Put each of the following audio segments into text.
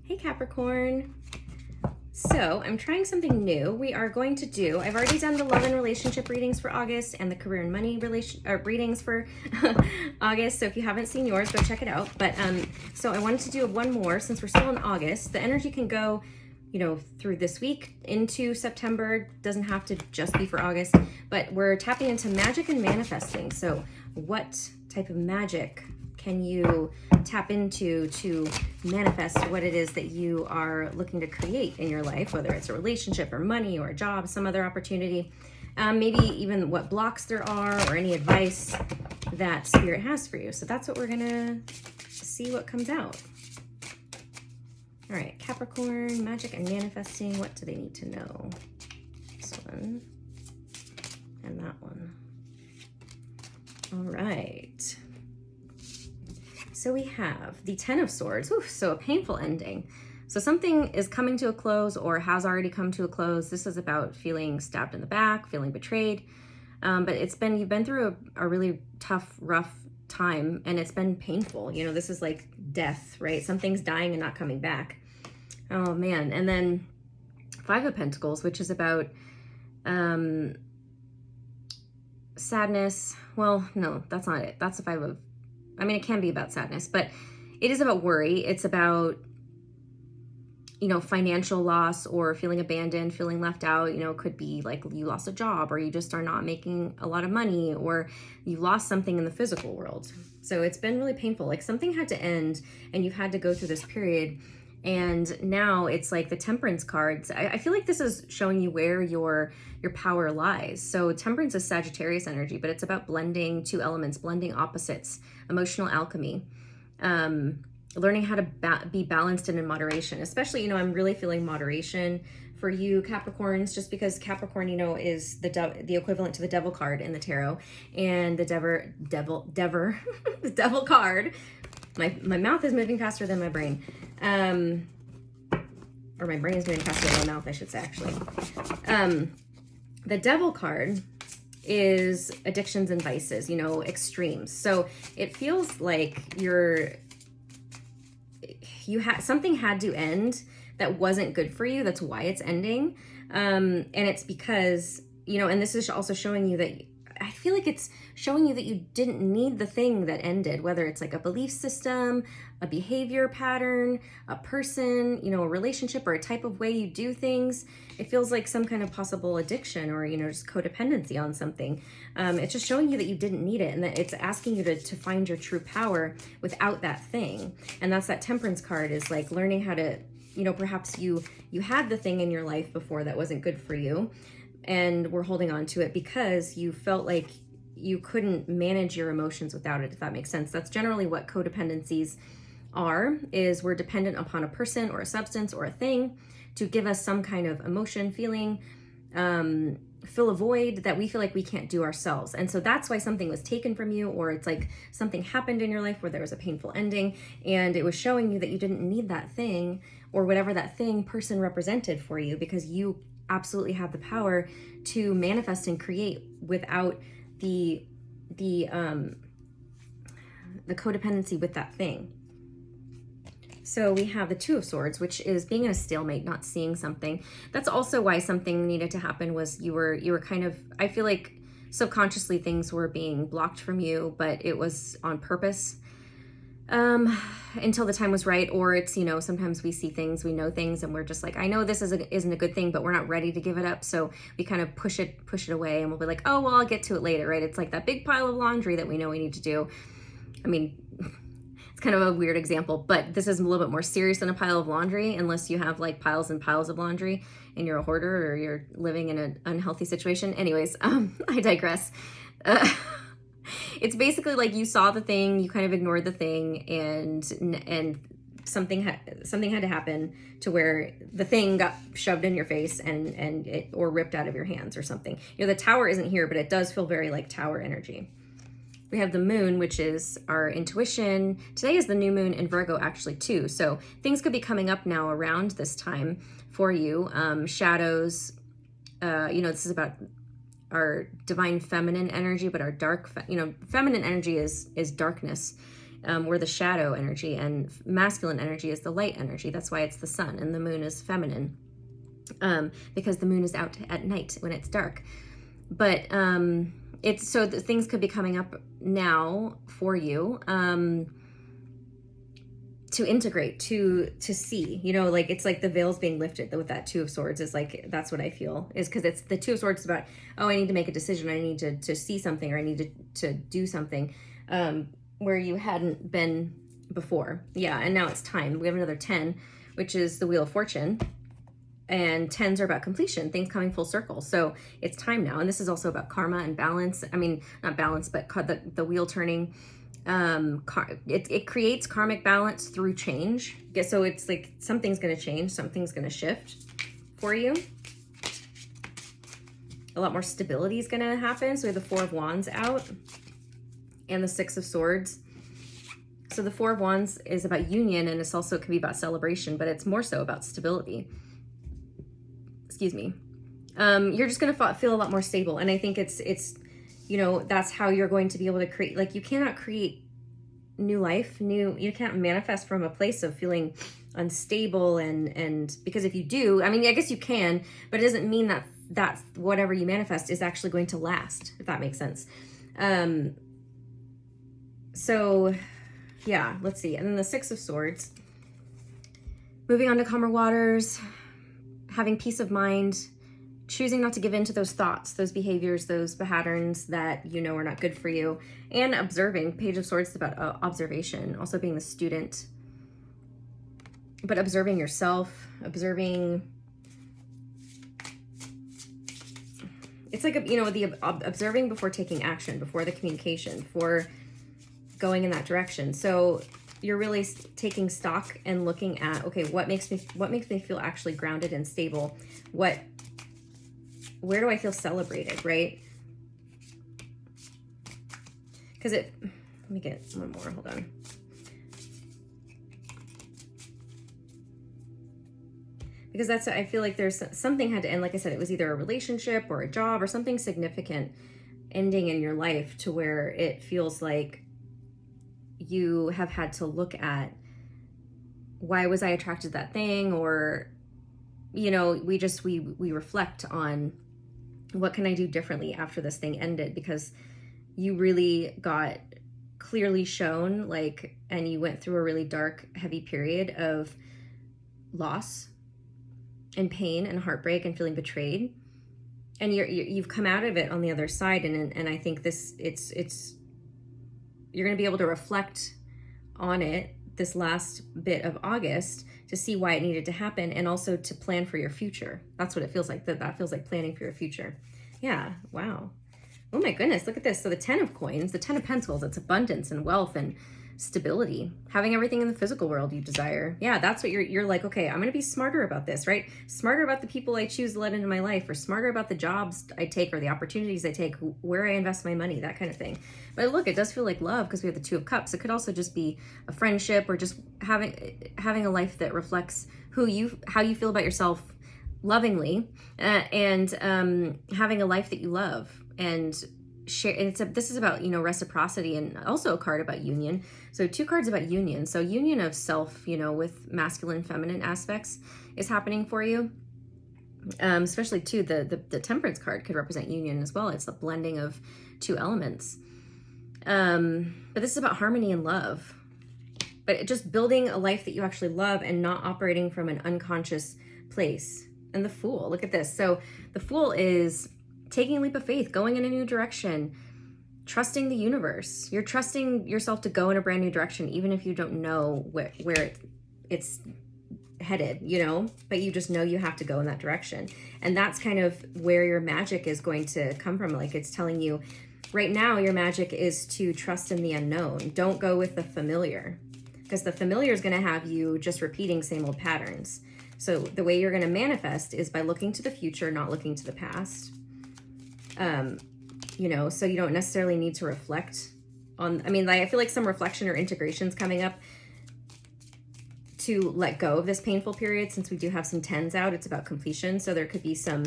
Hey Capricorn. So I'm trying something new. We are going to do, I've already done the love and relationship readings for August and the career and money readings for August. So if you haven't seen yours, go check it out. But so I wanted to do one more since we're still in August. The energy can go, through this week into September. Doesn't have to just be for August, but we're tapping into magic and manifesting. So what type of magic can you tap into to manifest what it is that you are looking to create in your life, whether it's a relationship or money or a job, some other opportunity, maybe even what blocks there are or any advice that Spirit has for you. So that's what we're gonna see what comes out. All right, Capricorn, magic and manifesting. What do they need to know? This one and that one. All right. So we have the Ten of Swords. Ooh, so a painful ending. So something is coming to a close or has already come to a close. This is about feeling stabbed in the back, feeling betrayed. But you've been through a really tough, rough time, and it's been painful. This is like death, right? Something's dying and not coming back. Oh man. And then Five of Pentacles, which is about sadness. Well, no, that's not it. That's the it can be about sadness, but it is about worry. It's about, financial loss or feeling abandoned, feeling left out. It could be like you lost a job or you just are not making a lot of money or you lost something in the physical world. So it's been really painful. Like something had to end and you've had to go through this period. And now it's like the Temperance cards. I feel like this is showing you where your power lies. So Temperance is Sagittarius energy, but it's about blending two elements, blending opposites, emotional alchemy, learning how to be balanced and in moderation. Especially, I'm really feeling moderation for you Capricorns, just because Capricorn, is the equivalent to the Devil card in the tarot, and the the Devil card. My mouth is moving faster than my brain. Or my brain is moving faster than my mouth, I should say, actually. The Devil card is addictions and vices, extremes. So it feels like something had to end that wasn't good for you. That's why it's ending. And it's because, and this is also showing you that I feel like it's showing you that you didn't need the thing that ended, whether it's like a belief system, a behavior pattern, a person, a relationship, or a type of way you do things. It feels like some kind of possible addiction or, just codependency on something. It's just showing you that you didn't need it and that it's asking you to find your true power without that thing. And that's that Temperance card, is like learning how to, perhaps you had the thing in your life before that wasn't good for you, and we're holding on to it because you felt like you couldn't manage your emotions without it, if that makes sense. That's generally what codependencies are, is we're dependent upon a person or a substance or a thing to give us some kind of emotion, feeling, fill a void that we feel like we can't do ourselves. And so that's why something was taken from you, or it's like something happened in your life where there was a painful ending and it was showing you that you didn't need that thing or whatever that thing, person represented for you, because you absolutely have the power to manifest and create without the codependency with that thing. So we have the Two of Swords, which is being in a stalemate, not seeing something. That's also why something needed to happen, was you were kind of, I feel like subconsciously things were being blocked from you, but it was on purpose. Until the time was right, or it's, sometimes we see things, we know things, and we're just like, I know this isn't a good thing, but we're not ready to give it up. So we kind of push it away, and we'll be like, oh, well, I'll get to it later, right? It's like that big pile of laundry that we know we need to do. It's kind of a weird example, but this is a little bit more serious than a pile of laundry, unless you have like piles and piles of laundry and you're a hoarder or you're living in an unhealthy situation. Anyways, I digress. It's basically like you saw the thing, you kind of ignored the thing, and something had to happen to where the thing got shoved in your face or ripped out of your hands or something. The Tower isn't here, but it does feel very like Tower energy. We have the Moon, which is our intuition. Today is the new moon in Virgo, actually, too. So things could be coming up now around this time for you. Shadows, this is about our divine feminine energy, but our dark, feminine energy is darkness. We're the shadow energy, and masculine energy is the light energy. That's why it's the sun, and the moon is feminine, because the moon is out at night when it's dark. But it's so that things could be coming up now for you, to integrate, to see, you know, like it's like the veil's being lifted with that Two of Swords. Is like, that's what I feel, is because it's the Two of Swords is about, oh, I need to make a decision, I need to see something, or I need to do something, where you hadn't been before. Yeah, and now it's time. We have another 10, which is the Wheel of Fortune, and 10s are about completion, things coming full circle. So it's time now, and this is also about karma and balance. I mean, not balance, but the wheel turning. It creates karmic balance through change. So it's like something's going to change, something's going to shift for you. A lot more stability is going to happen. So we have the Four of Wands out and the Six of Swords. So the Four of Wands is about union, and it's also, it can be about celebration, but it's more so about stability. Excuse me. You're just going to feel a lot more stable. And I think it's, you know, that's how you're going to be able to create, like, you cannot create new life, you can't manifest from a place of feeling unstable, and because if you do, I mean, I guess you can, but it doesn't mean that that's whatever you manifest is actually going to last, if that makes sense. So yeah, let's see. And then the Six of Swords, moving on to calmer waters, having peace of mind, choosing not to give in to those thoughts, those behaviors, those patterns that you know are not good for you, and observing. Page of Swords is about observation, also being the student, but observing yourself, observing. It's like, you know, the observing before taking action, before the communication, before going in that direction. So you're really taking stock and looking at, okay, what makes me feel actually grounded and stable? Where do I feel celebrated, right? Because let me get one more, hold on. Because that's, I feel like there's something had to end. Like I said, it was either a relationship or a job or something significant ending in your life, to where it feels like you have had to look at, why was I attracted to that thing? Or, you know, we reflect on, what can I do differently after this thing ended? Because you really got clearly shown, like, and you went through a really dark, heavy period of loss and pain and heartbreak and feeling betrayed. And you've come out of it on the other side. And I think you're going to be able to reflect on it this last bit of August, to see why it needed to happen, and also to plan for your future. That's what it feels like. That feels like planning for your future. Yeah. Wow. Oh my goodness. Look at this. So the 10 of Coins, the 10 of Pentacles, it's abundance and wealth and stability, having everything in the physical world you desire. Yeah, that's what you're like, okay, I'm going to be smarter about this, right? Smarter about the people I choose to let into my life, or smarter about the jobs I take, or the opportunities I take, where I invest my money, that kind of thing. But look, it does feel like love, because we have the Two of Cups. It could also just be a friendship, or just having a life that reflects how you feel about yourself lovingly, and having a life that you love, and share. And this is about, you know, reciprocity, and also a card about union. So 2 cards about union. So union of self, you know, with masculine, feminine aspects is happening for you. Especially too, the Temperance card could represent union as well. It's the blending of 2 elements. But this is about harmony and love. But just building a life that you actually love, and not operating from an unconscious place. And the Fool, look at this. So the Fool is taking a leap of faith, going in a new direction, trusting the universe. You're trusting yourself to go in a brand new direction, even if you don't know where it's headed, you know, but you just know you have to go in that direction. And that's kind of where your magic is going to come from. Like, it's telling you right now, your magic is to trust in the unknown. Don't go with the familiar, because the familiar is going to have you just repeating same old patterns. So the way you're going to manifest is by looking to the future, not looking to the past. You know, so you don't necessarily need to reflect on, I mean, like, I feel like some reflection or integration's coming up to let go of this painful period, since we do have some 10s out. It's about completion. So there could be some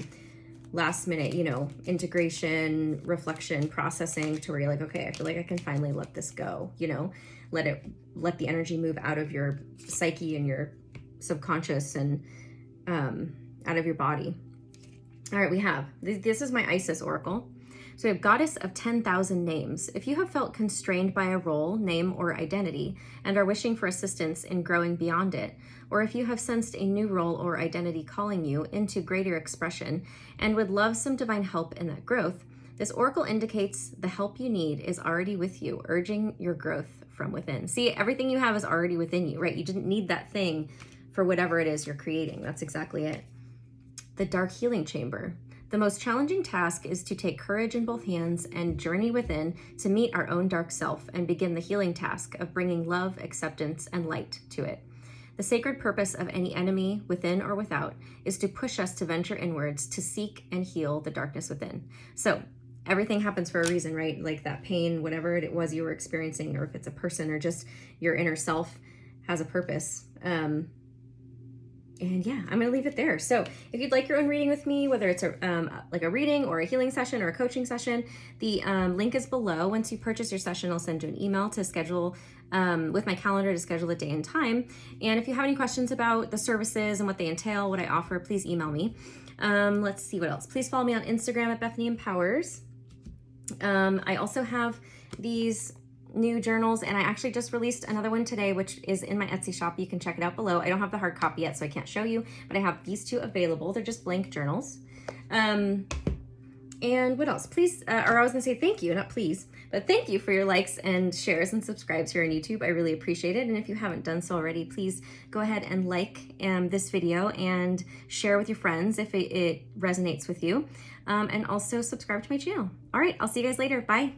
last minute, you know, integration, reflection, processing to where you're like, okay, I feel like I can finally let this go, you know, let the energy move out of your psyche and your subconscious and out of your body. All right, we have, this is my Isis Oracle. So we have Goddess of 10,000 Names. If you have felt constrained by a role, name, or identity and are wishing for assistance in growing beyond it, or if you have sensed a new role or identity calling you into greater expression and would love some divine help in that growth, this oracle indicates the help you need is already with you, urging your growth from within. See, everything you have is already within you, right? You didn't need that thing for whatever it is you're creating. That's exactly it. The Dark Healing Chamber. The most challenging task is to take courage in both hands and journey within to meet our own dark self and begin the healing task of bringing love, acceptance, and light to it. The sacred purpose of any enemy, within or without, is to push us to venture inwards to seek and heal the darkness within. So everything happens for a reason, right? Like that pain, whatever it was you were experiencing, or if it's a person or just your inner self, has a purpose. And yeah, I'm going to leave it there. So if you'd like your own reading with me, whether it's like a reading or a healing session or a coaching session, the link is below. Once you purchase your session, I'll send you an email to schedule with my calendar to schedule a day and time. And if you have any questions about the services and what they entail, what I offer, please email me. Let's see what else. Please follow me on Instagram at Bethany Empowers. I also have these new journals, and I actually just released another one today, which is in my Etsy shop. You can check it out below. I don't have the hard copy yet, so I can't show you, but I have these two available. They're just blank journals. And what else? Please, or I was gonna say thank you, not please, but thank you for your likes and shares and subscribes here on YouTube. I really appreciate it. And if you haven't done so already, please go ahead and like this video and share with your friends if it resonates with you. And also subscribe to my channel. All right, I'll see you guys later. Bye.